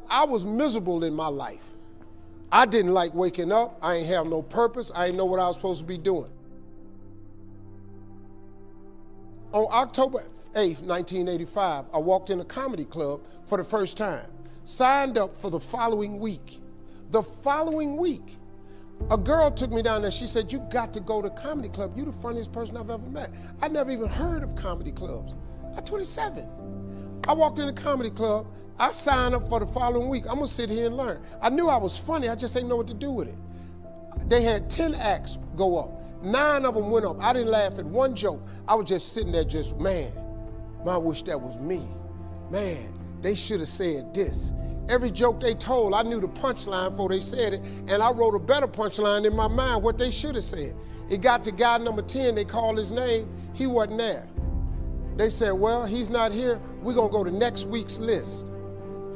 I was miserable in my life. I didn't like waking up. I ain't have no purpose. I ain't know what I was supposed to be doing. On October 8th, 1985, I walked in a comedy club for the first time. Signed up for the following week. The following week, a girl took me down there. She said, "You got to go to comedy club. You're the funniest person I've ever met." I never even heard of comedy clubs. I'm 27. I walked in the comedy club. I signed up for the following week. I'm gonna sit here and learn. I knew I was funny. I just didn't know what to do with it. They had 10 acts go up. 9 of them went up. I didn't laugh at one joke. I was just sitting there just, man, I wish that was me. Man, they should have said this. Every joke they told, I knew the punchline before they said it, and I wrote a better punchline in my mind, what they should have said. It got to guy number 10, they called his name, he wasn't there. They said, well, he's not here, we're gonna go to next week's list.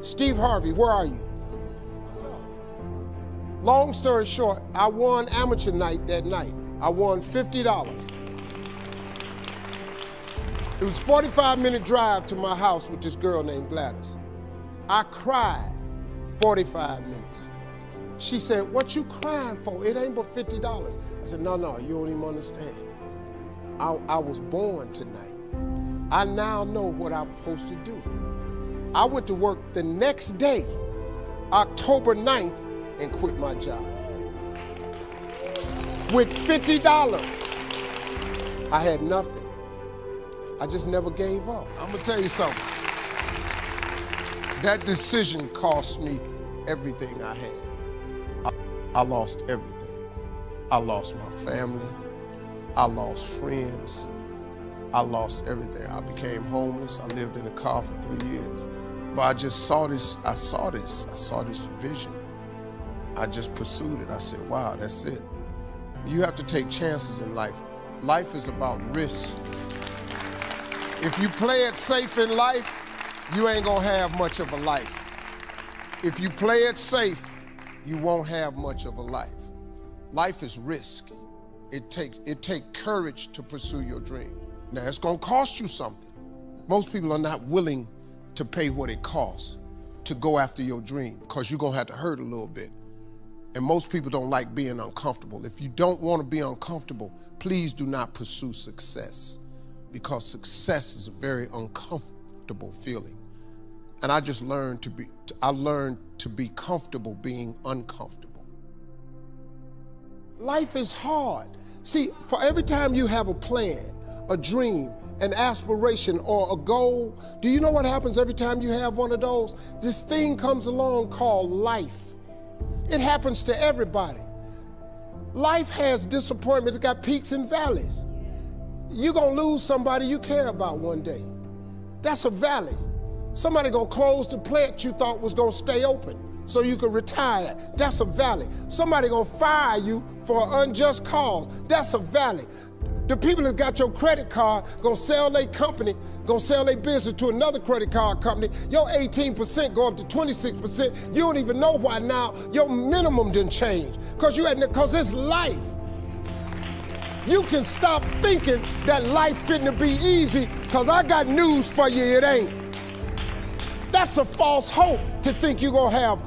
Steve Harvey, where are you? Long story short, I won amateur night that night. I won $50. It was a 45-minute drive to my house with this girl named Gladys. I cried 45 minutes. She said, "What you crying for? It ain't but $50. I said, no, you don't even understand. I was born tonight. I now know what I'm supposed to do. I went to work the next day, October 9th, and quit my job. With $50, I had nothing. I just never gave up. I'm gonna tell you something. That decision cost me everything I had. I lost everything. I lost my family. I lost friends. I lost everything. I became homeless. I lived in a car for 3 years. But I just saw this, I saw this vision. I just pursued it. I said, wow, that's it. You have to take chances in life. Life is about risk. If you play it safe in life, you ain't gonna have much of a life. If you play it safe, you won't have much of a life. Life is risk. It takes courage to pursue your dream. Now, it's gonna cost you something. Most people are not willing to pay what it costs to go after your dream, because you're gonna have to hurt a little bit. And most people don't like being uncomfortable. If you don't wanna be uncomfortable, please do not pursue success, because success is a very uncomfortable feeling. And I just learned to be comfortable being uncomfortable. Life is hard. See, for every time you have a plan, a dream, an aspiration, or a goal, do you know what happens every time you have one of those? This thing comes along called life. It happens to everybody. Life has disappointment. It's got peaks and valleys. You're gonna lose somebody you care about one day. That's a valley. Somebody gonna close the plant you thought was gonna stay open so you could retire. That's a valley. Somebody gonna fire you for an unjust cause. That's a valley. The people that got your credit card gonna sell their company, gonna sell their business to another credit card company. Your 18% go up to 26%. You don't even know why now. Your minimum didn't change because it's life. You can stop thinking that life fitting be easy, because I got news for you, it ain't. That's a false hope to think you're gonna have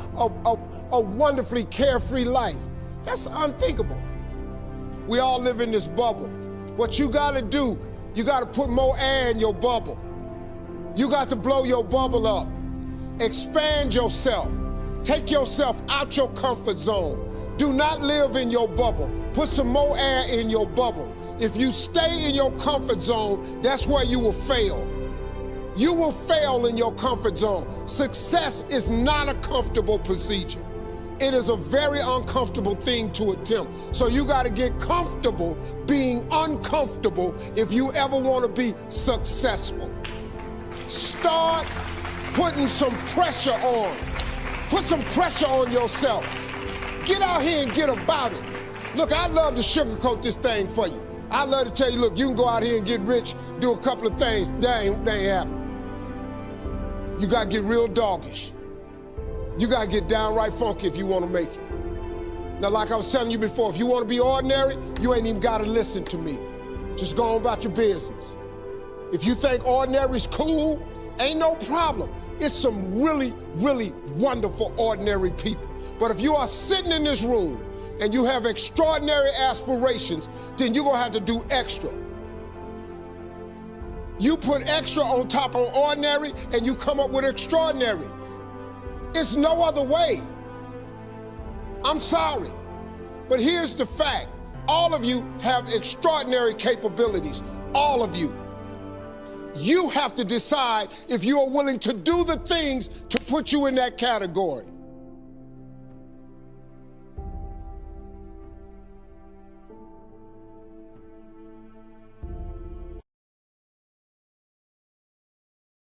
a wonderfully carefree life. That's unthinkable. We all live in this bubble. What you gotta do, you gotta put more air in your bubble. You got to blow your bubble up. Expand yourself. Take yourself out your comfort zone. Do not live in your bubble. Put some more air in your bubble. If you stay in your comfort zone, that's where you will fail. You will fail in your comfort zone. Success is not a comfortable procedure. It is a very uncomfortable thing to attempt. So you got to get comfortable being uncomfortable if you ever want to be successful. Start putting some pressure on. Put some pressure on yourself. Get out here and get about it. Look, I'd love to sugarcoat this thing for you. I'd love to tell you, look, you can go out here and get rich, do a couple of things. That ain't happening. You got to get real doggish. You got to get downright funky if you want to make it. Now, like I was telling you before, if you want to be ordinary, you ain't even got to listen to me. Just go on about your business. If you think ordinary's cool, ain't no problem. It's some really, really wonderful, ordinary people. But if you are sitting in this room and you have extraordinary aspirations, then you're gonna have to do extra. You put extra on top of ordinary and you come up with extraordinary. It's no other way. I'm sorry, but here's the fact. All of you have extraordinary capabilities, all of you. You have to decide if you are willing to do the things to put you in that category.